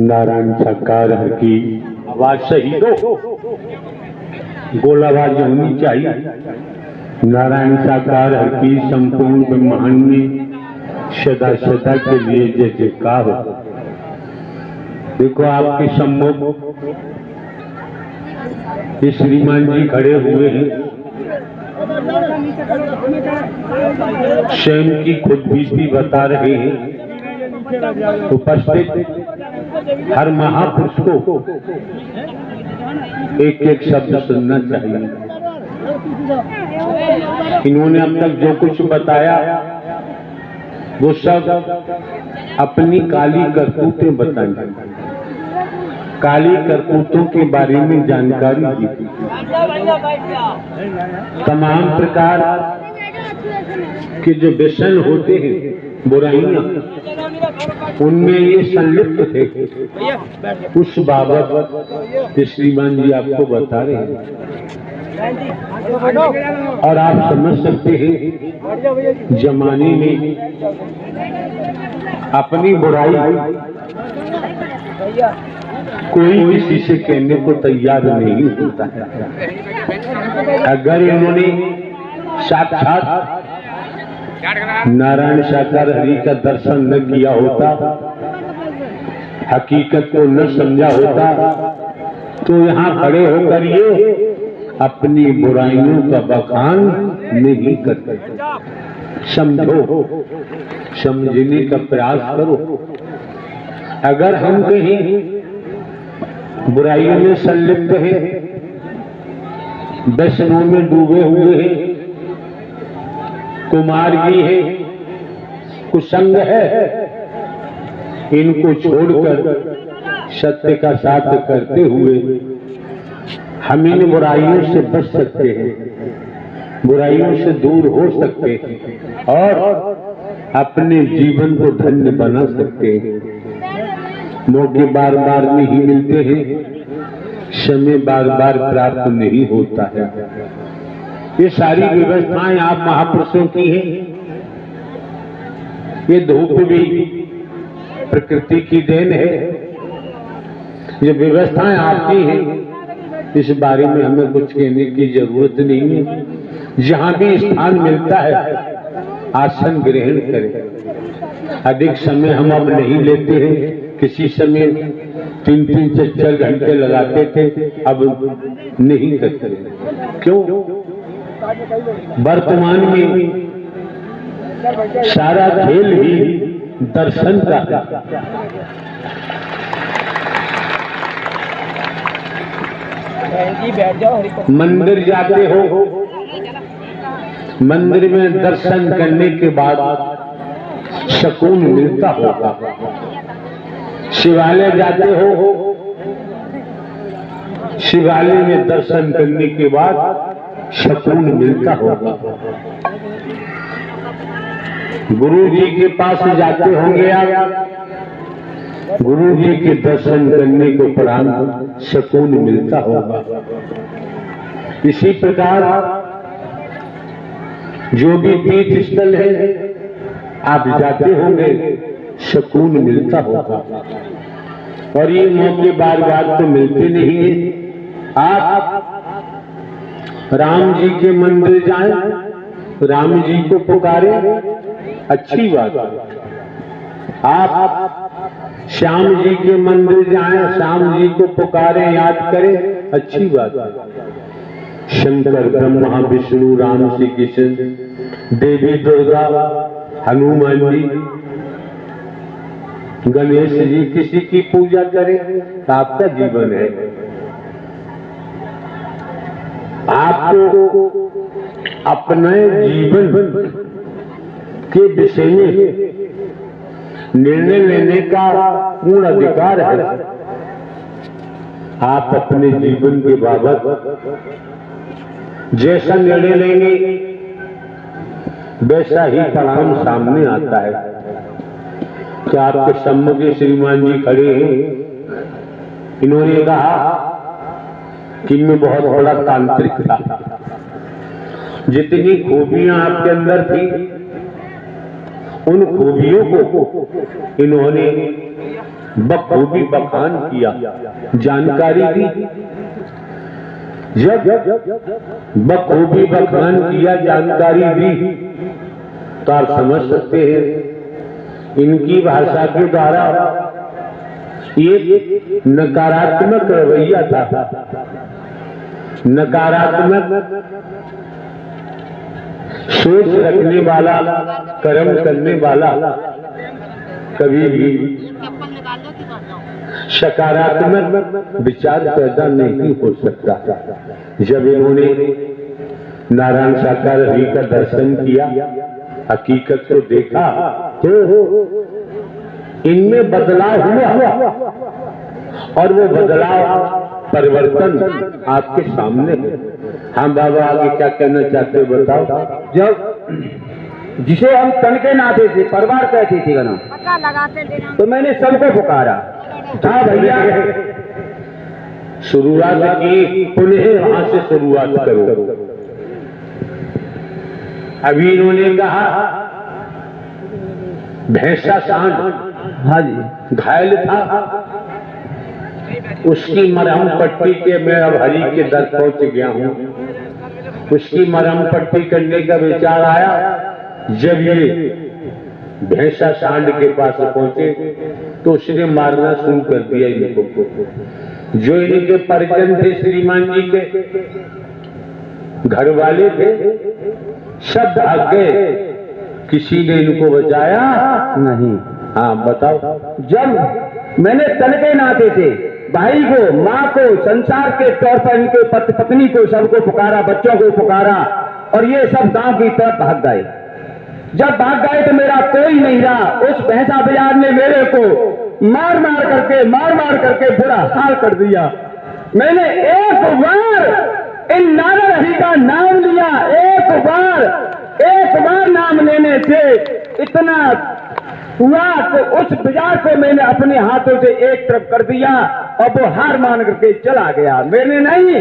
नारायण साकार हर की आवाज सही दो, गोल आवाज होनी चाहिए। नारायण साकार हर की संपूर्ण ब्रह्मांड में सदा सदा के लिए जय जयकार हो। देखो आपके सम्मुख ये श्रीमान जी खड़े हुए हैं, स्वयं की खुद बीती बता रहे हैं। उपस्थित हर महापुरुष को एक एक शब्द सुनना चाहिए। इन्होंने अब तक जो कुछ बताया वो सब अपनी काली करतूतें बताई, काली करतूतों के बारे में जानकारी दी। तमाम प्रकार के जो व्यसन होते हैं, बुराइयां, उनमें ये संलिप्त थे। उस बाबत श्रीमान जी आपको बता रहे हैं और आप समझ सकते हैं जमाने में अपनी बुराई कोई किसी से कहने को तैयार नहीं होता है। अगर इन्होंने साक्षात नारायण साकार हरि का दर्शन न किया होता, हकीकत को न समझा होता, तो यहाँ खड़े होकर ये अपनी बुराइयों का बखान नहीं करते। समझो, समझने का प्रयास करो। अगर हम कहीं बुराइयों में संलिप्त हैं, व्यसनों में डूबे हुए हैं, कुमार्गी है, कुसंग है, इनको छोड़कर सत्य का साथ करते हुए हम इन बुराइयों से बच सकते हैं, बुराइयों से दूर हो सकते हैं और अपने जीवन को धन्य बना सकते हैं। मौके बार बार नहीं मिलते हैं, समय बार बार प्राप्त नहीं होता है। ये सारी व्यवस्थाएं आप महापुरुषों की हैं। ये धूप भी प्रकृति की देन है। ये व्यवस्थाएं आपकी हैं, इस बारे में हमें कुछ कहने की जरूरत नहीं है। जहां भी स्थान मिलता है आसन ग्रहण करें। अधिक समय हम अब नहीं लेते हैं। किसी समय 3-3 4 घंटे लगाते थे, अब नहीं करते। क्यों? वर्तमान में सारा खेल ही दर्शन का है। मंदिर जाते हो, मंदिर में दर्शन करने के बाद सुकून मिलता होगा। शिवालय जाते हो, शिवालय में दर्शन करने के बाद सुकून मिलता होगा। गुरु जी के पास जाते होंगे आप, गुरु जी के दर्शन करने के उपरांत सुकून मिलता होगा। इसी प्रकार जो भी तीर्थ स्थल है आप जाते होंगे, सुकून मिलता होगा। और ये मौके बार बार तो मिलते नहीं है। आप राम जी के मंदिर जाएं, राम जी को पुकारे, अच्छी बात है। आप श्याम जी के मंदिर जाएं, श्याम जी को पुकारे, याद करें, अच्छी बात है। शंकर, ब्रह्मा, विष्णु, राम, श्री कृष्ण, देवी दुर्गा, हनुमान जी, गणेश जी, किसी की पूजा करें, आपका जीवन है। आपको अपने जीवन के विषय में निर्णय लेने का पूर्ण अधिकार है। आप अपने जीवन के बाबत जैसा निर्णय लेंगे वैसा ही परिणाम सामने आता है। क्या आपके सम्मुख श्रीमान जी खड़े हैं? इन्होंने कहा कि मैं बहुत बड़ा तांत्रिक था। जितनी खूबियां आपके अंदर थी उन खूबियों को इन्होंने बखूबी बखान किया, जानकारी दी। जब बखूबी बखान किया, जानकारी दी, तो आप समझ सकते हैं इनकी भाषा के द्वारा एक नकारात्मक रवैया था, नकारात्मक सोच रखने वाला, कर्म करने वाला कभी भी सकारात्मक विचार पैदा नहीं हो सकता। जब इन्होंने नारायण साकार हरि का दर्शन किया, हकीकत को देखा, तो इनमें बदलाव हुआ और वो बदलाव परिवर्तन आपके सामने है। हम बाबा आगे क्या कहना चाहते हो बताओ। जब जिसे हम तन के नाते से परिवार कहते थे ना, तो मैंने सबको पुकारा था भैया, शुरुआत की, पुनः वहां से शुरुआत करो। अभी इन्होंने कहा भैंसा सांड, हाँ जी, घायल था, उसकी मरहम पट्टी के मैं अब हरि के दर पहुंच गया हूं। उसकी मरहम पट्टी करने का विचार आया। जब ये भैंसा सांड के पास पहुंचे तो उसने मारना शुरू कर दिया इनको। जो इनके परिजन थे श्रीमान जी के, घर वाले थे, सब भाग गए, किसी ने इनको बचाया नहीं। हाँ बताओ। जब मैंने तन के नाते से भाई को, माँ को, संसार के तौर पर इनके पत्नी को, सबको पुकारा, बच्चों को पुकारा, और ये सब गांव की तरफ भाग गए। जब भाग गए तो मेरा कोई नहीं रहा। उस भैंसा बाजार ने मेरे को मार मार करके बुरा हाल कर दिया। मैंने एक बार इन नारायण हरि का नाम लिया, एक बार नाम लेने से इतना हुआ तो उस बाजार को मैंने अपने हाथों से एक तरफ कर दिया और वो हार मान करके चला गया। मैंने नहीं,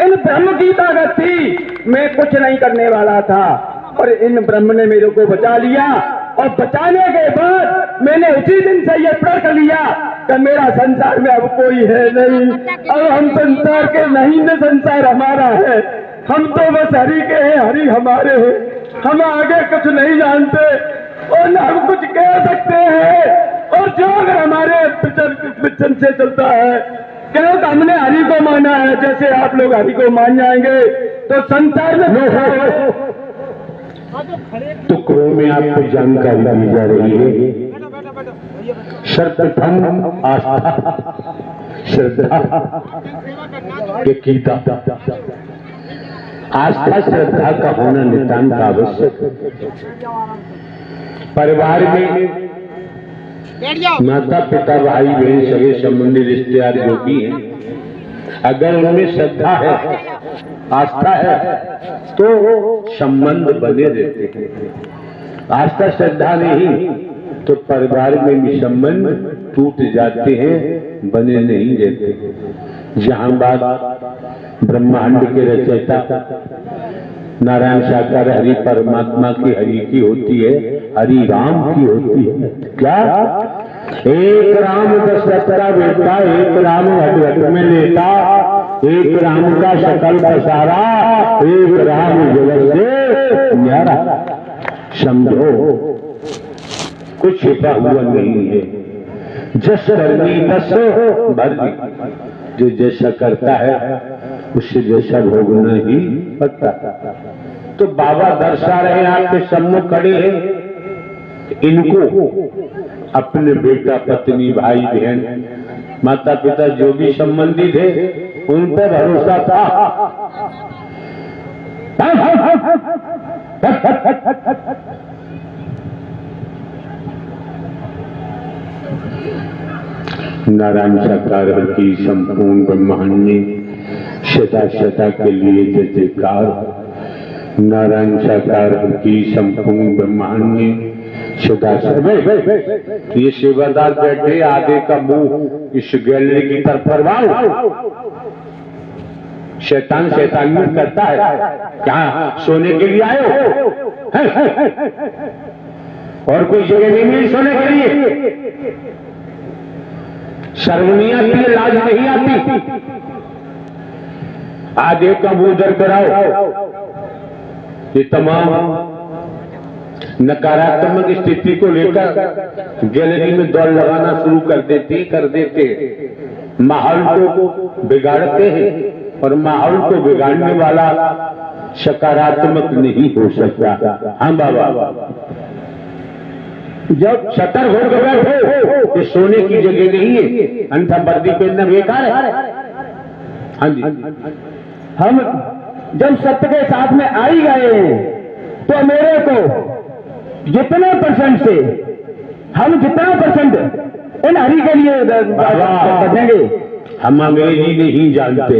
इन ब्रह्म की ताकत थी, मैं कुछ नहीं करने वाला था, और इन ब्रह्म ने मेरे को बचा लिया। और बचाने के बाद मैंने उसी दिन से ये प्रण कर लिया कि मेरा संसार में अब कोई है नहीं, अब हम संसार के नहीं, न संसार हमारा है, हम तो बस हरि के हैं, हरि हमारे हैं, हम आगे कुछ नहीं जानते और न हम कुछ कह सकते हैं। और जो अगर हमारे विचन से चलता है, क्योंकि हमने हरि को माना है, जैसे आप लोग हरि को मान जाएंगे तो संसार में टुकड़ों में आपको जानकारी दी जा रही है। सर्वप्रथम आस्था, श्रद्धा के कीता, आस्था श्रद्धा का होना नितांत आवश्यक। परिवार में माता पिता भाई बहन सगे संबंधी रिश्तेदार जो भी हैं, अगर उनमें श्रद्धा है, आस्था है, तो संबंध बने रहते हैं। आस्था श्रद्धा नहीं तो परिवार में भी संबंध टूट जाते हैं, बने नहीं रहते। जहां बात ब्रह्मांड के रचयिता नारायण साकार हरि परमात्मा की हरि की होती है, हरि राम की होती है। क्या? एक राम दशरथ का बेटा, एक राम हट में लेता, एक राम का शकल पसारा, एक राम जगत से न्यारा। समझो कुछ छिपा हुआ नहीं है। जस करनी तस भरनी, जो जैसा करता है उससे जैसा भोगना ही पड़ता। तो बाबा दर्शा रहे आपके सम्मुख खड़े हैं, इनको अपने बेटा पत्नी भाई बहन माता पिता जो भी संबंधी थे उन पर भरोसा था। नारायण साकार की संपूर्ण ब्रह्मांड में शता शता के लिए जय जयकार। नारायण साकार की संपूर्ण ब्रह्मांड में शता शता। ये सेवादार बैठे, आगे का मुंह इस गैलरी की तरफ करवाओ। शैतान शैतानियत करता है, क्या सोने के लिए आए हो? और कोई जगह नहीं मिली सोने के लिए। शर्म नहीं आती, लाज नहीं आती। आज एक कबूतर कराओ, ये तमाम नकारात्मक स्थिति को लेकर गैलरी में दौड़ लगाना शुरू कर देते माहौल को बिगाड़ते हैं। और माहौल को बिगाड़ने वाला सकारात्मक नहीं हो सकता। हाँ बाबा, जब सतर्क हो गए हो कि सोने की जगह नहीं है, अन्यथा वर्दी पहनना बेकार है। हाँ जी, हम जब सत्य के साथ में आ ही गए हैं तो मेरे को जितने परसेंट से हम जितना परसेंट इन हरि के लिए बचेंगे। हम अंग्रेजी नहीं जानते,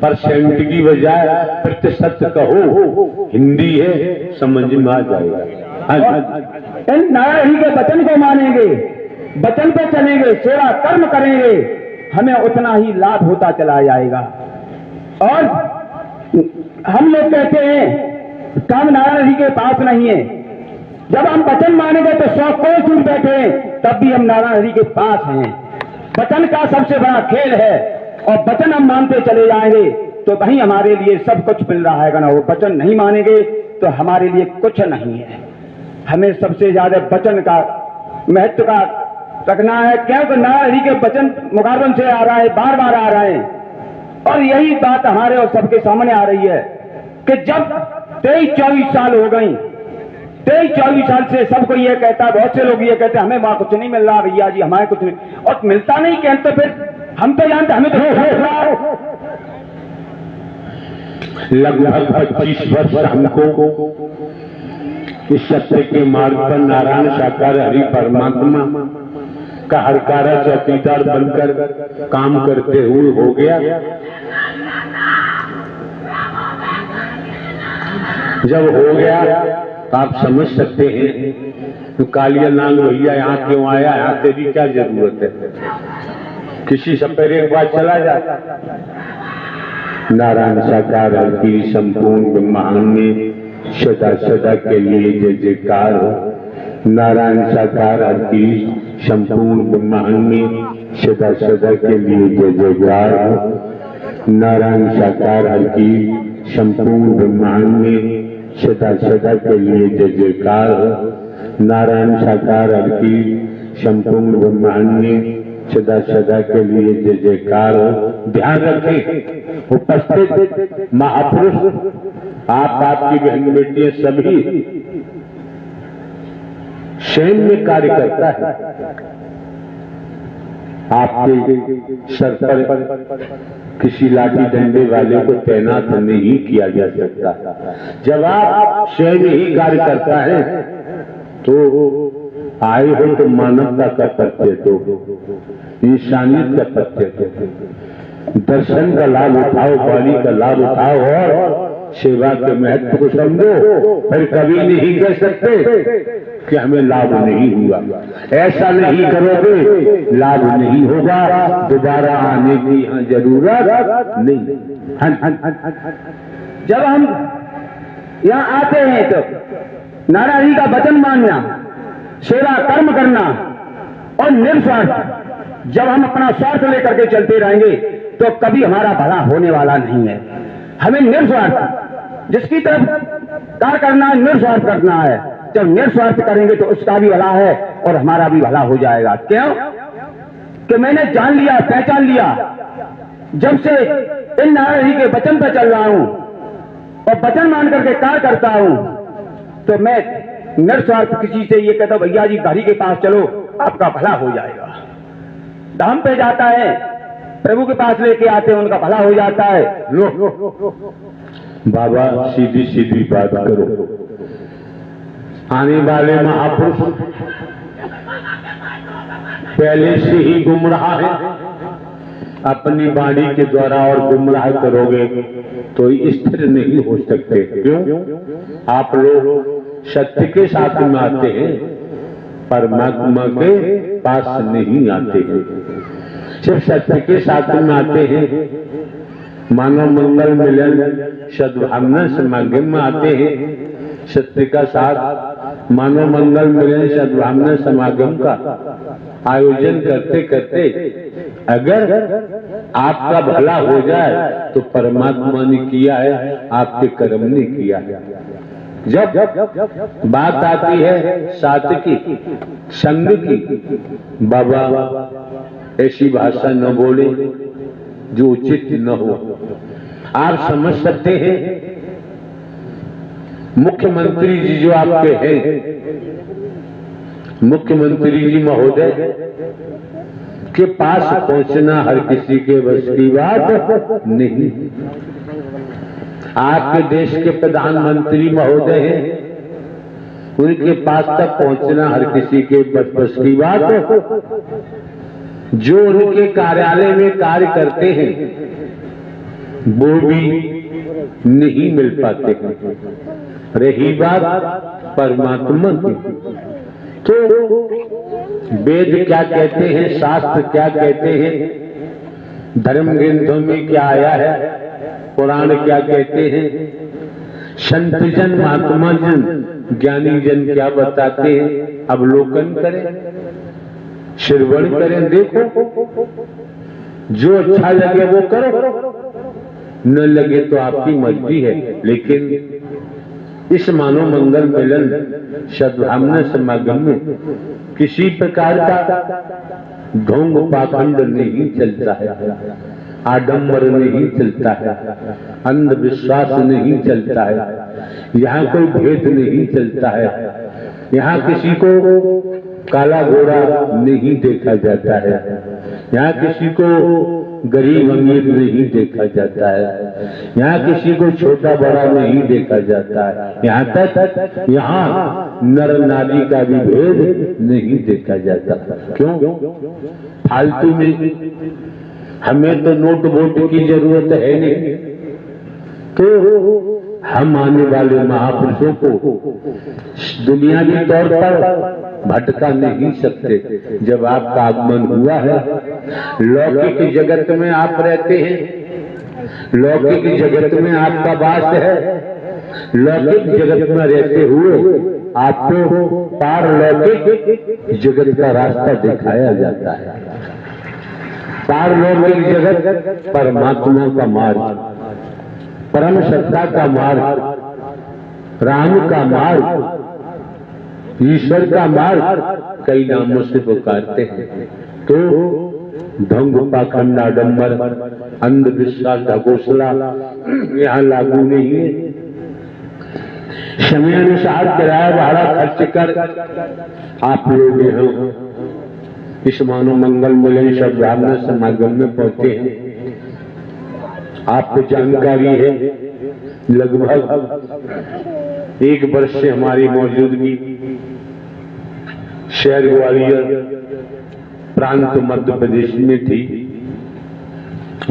परसेंट की बजाय प्रतिशत कहो, हिंदी है, समझ में आ जाएगा। इन नारायण के वचन को मानेंगे, वचन पे चलेंगे, सेवा कर्म करेंगे, हमें उतना ही लाभ होता चला जाएगा। और हम लोग कहते हैं काम नारायण जी के पास नहीं है। जब हम वचन मानेंगे तो 100 कोस दूर बैठे, तब भी हम नारायण जी के पास हैं। वचन का सबसे बड़ा खेल है, और वचन हम मानते चले जाएंगे तो वही हमारे लिए सब कुछ मिल रहा है ना। वो वचन नहीं मानेंगे तो हमारे लिए कुछ नहीं है। हमें सबसे ज्यादा वचन का महत्व का रखना है, क्योंकि नारायण जी के वचन मुखारबन से आ रहा है, बार बार आ रहे हैं। और यही बात हमारे और सबके सामने आ रही है कि जब 23-24 साल हो गई, 23-24 साल से सबको ये कहता, बहुत से लोग ये कहते हमें वहां कुछ नहीं मिल रहा भैया जी, हमारे कुछ नहीं, और मिलता नहीं क्या, तो फिर हम तो जानते हमें तो लगभग 25 वर्ष हमको इस सत्य के मार्ग पर नारायण साकार हरि परमात्मा का हरकारा चौकीदार बनकर काम करते हुए हो गया। जब हो गया तो आप समझ सकते हैं तो कालिया नाग भैया यहाँ क्यों आया, यहाँ तेरी क्या जरूरत है, किसी सपेरे एक बार चला जाता। नारायण साकार की संपूर्ण ब्रह्मांड में सदा सदा के लिए जय जयकार हो। नारायण साकार की संपूर्ण ब्रह्मांड में सदा सदा के लिए जय जयकार हो। नारायण साकार की संपूर्ण ब्रह्मांड में सदा सदा के लिए जय जयकार हो। नारायण साकार की संपूर्ण ब्रह्मांड में सदा सदा के लिए जय जयकार हो। ध्यान रखें उपस्थित महापुरुष, आप आपकी बहन बेटियां सभी स्वयं में कार्य करता है। आपके सर पर किसी लाठी डंडे वाले को तैनात नहीं किया जा सकता। जब आप स्वयं ही कार्य करता है तो आए हो तो मानवता का पत्य दो, इंसानियत का पत्य दो, दर्शन का लाभ उठाओ, वाणी का लाभ उठाओ और सेवा के महत्व को समझो। फिर कभी नहीं कह सकते कि हमें लाभ नहीं हुआ। ऐसा नहीं करोगे लाभ नहीं होगा, दोबारा आने की यहाँ जरूरत नहीं। जब हम यहाँ आते हैं तो नारायण जी का वचन मानना, सेवा कर्म करना और निर्स्वार्थ, जब हम अपना स्वार्थ लेकर के चलते रहेंगे तो कभी हमारा भला होने वाला नहीं है। हमें निर्स्वार्थ, जिसकी तरफ कार्य करना है, निर्स्वार्थ करना है। जब निर्स्वार्थ करेंगे तो उसका भी भला है और हमारा भी भला हो जाएगा। क्यों कि मैंने जान लिया, पहचान लिया, जब से इन नारायण जी के वचन पर चल रहा हूं और वचन मान करके कार्य करता हूं तो मैं निर्स्वार्थ किसी से ये कहता भैया जी हरि के पास चलो आपका भला हो जाएगा। धाम पे जाता है, प्रभु के पास लेके आते हैं, उनका भला हो जाता है। बाबा सीधी सीधी बात करो, आने वाले महापुरुष पहले से ही गुमराह है, अपनी वाणी के द्वारा और गुमराह करोगे तो स्थिर नहीं हो सकते। क्यों? आप लोग सत्य के साथ में आते हैं, परमात्मा के पास नहीं आते हैं। सिर्फ सत्य के साथ में आते हैं, मानव मंगल मिलन सद्भावना समागम में आते हैं, सत्य का साथ मानव मंगल मिलन सद्भावना समागम का आयोजन करते करते अगर आपका भला हो जाए तो परमात्मा ने किया है, आपके कर्म ने किया है। जब बात आती है साथ की संग की, बाबा ऐसी भाषा न बोले जो उचित न हो। आप समझ सकते हैं मुख्यमंत्री जी जो आपके हैं, मुख्यमंत्री जी महोदय के पास पहुंचना हर किसी के बस की बात नहीं। आपके देश के प्रधानमंत्री महोदय हैं, उनके पास तक पहुंचना हर किसी के बस की बात। जो उनके कार्यालय में कार्य करते हैं वो भी नहीं मिल पाते हैं। रही बात परमात्मा की, तो वेद क्या कहते हैं, शास्त्र क्या कहते हैं, धर्म ग्रंथों में क्या आया है, पुराण क्या कहते हैं, संत जन महात्मा जन ज्ञानी जन क्या बताते हैं, अवलोकन करें, श्रवण करें। देखो जो अच्छा लगे वो करो, न लगे तो आपकी मर्जी है। लेकिन इस मानव मंगल मिलन सद्भावना समागम में किसी प्रकार का ढोंग पाखंड नहीं चलता है, आडंबर नहीं चलता है, अंधविश्वास नहीं चलता है, यहाँ कोई भेद नहीं चलता है, यहाँ किसी को काला घोड़ा नहीं देखा जाता है, यहाँ किसी को गरीब अमीर नहीं देखा जाता है, यहाँ किसी को छोटा बड़ा नहीं देखा जाता है, यहाँ तक यहाँ नर नारी का भी भेद नहीं देखा जाता। क्यों? फालतू में हमें तो नोट वोट की जरूरत है नहीं, तो हम आने वाले महापुरुषों को दुनियावी तौर पर भटका नहीं सकते। जब आपका आगमन हुआ है, लौकिक जगत में आप रहते हैं, लौकिक जगत में आपका वास है, लौकिक जगत में रहते हुए आपको पारलौकिक जगत का रास्ता दिखाया जाता है। पारलौकिक जगत परमात्मा का मार्ग, परम सत्ता का मार्ग, राम का मार्ग, ईश्वर का मार्ग कई नामों से पुकारते हैं। तो ढंग पाखंड आडंबर अंधविश्वास ढकोसला यहाँ लागू नहीं है। समय अनुसार किराया भाड़ा खर्च कर आप लोग यहाँ इस मानव मंगल मिलन सद्भावना समागम में पहुंचे हैं। आपको जानकारी है लगभग 1 वर्ष से हमारी मौजूदगी शहर ग्वालियर प्रांत मध्य प्रदेश में थी।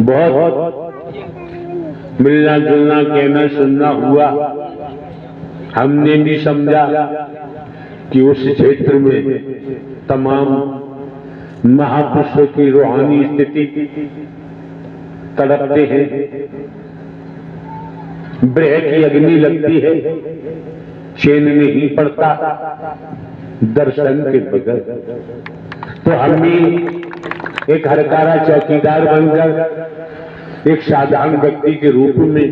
बहुत मिलना जुलना कहना सुनना हुआ। हमने भी समझा कि उस क्षेत्र में तमाम महापुरुषों की रूहानी स्थिति तड़पते हैं, ब्रह की अग्नि लगती है, चैन नहीं पड़ता दर्शन के बगैर। तो हम भी एक हरकारा चौकीदार बनकर एक साधारण व्यक्ति के रूप में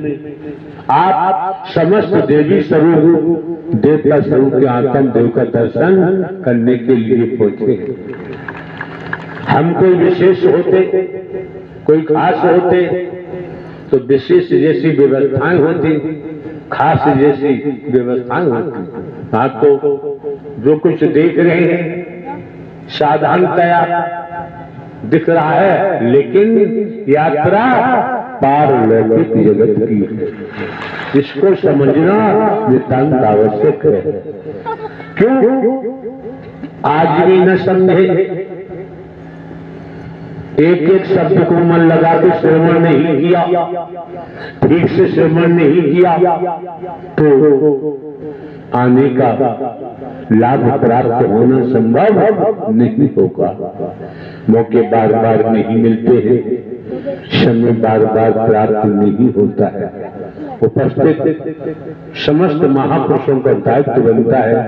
आप समस्त देवी स्वरूप देवता स्वरूप के आत्म देव का दर्शन करने के लिए पहुंचे। हम कोई विशेष होते, कोई खास होते तो विशेष जैसी व्यवस्थाएं होती, खास जैसी व्यवस्थाएं होती। हाँ, तो जो कुछ देख रहे हैं साधारणतया दिख रहा है, लेकिन यात्रा पारलौकिक जगत की है। इसको समझना नितांत आवश्यक है। क्यों? आज भी न समझे, एक एक शब्द को मन लगा के श्रवण नहीं किया, ठीक से श्रवण नहीं किया, तो आने का लाभ प्राप्त होना संभव नहीं होगा। मौके बार बार नहीं मिलते हैं, समय बार बार प्राप्त नहीं होता है। उपस्थित समस्त महापुरुषों का दायित्व बनता है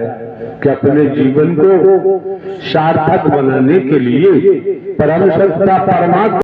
कि अपने जीवन को सार्थक बनाने के लिए परम सत्ता परमात्मा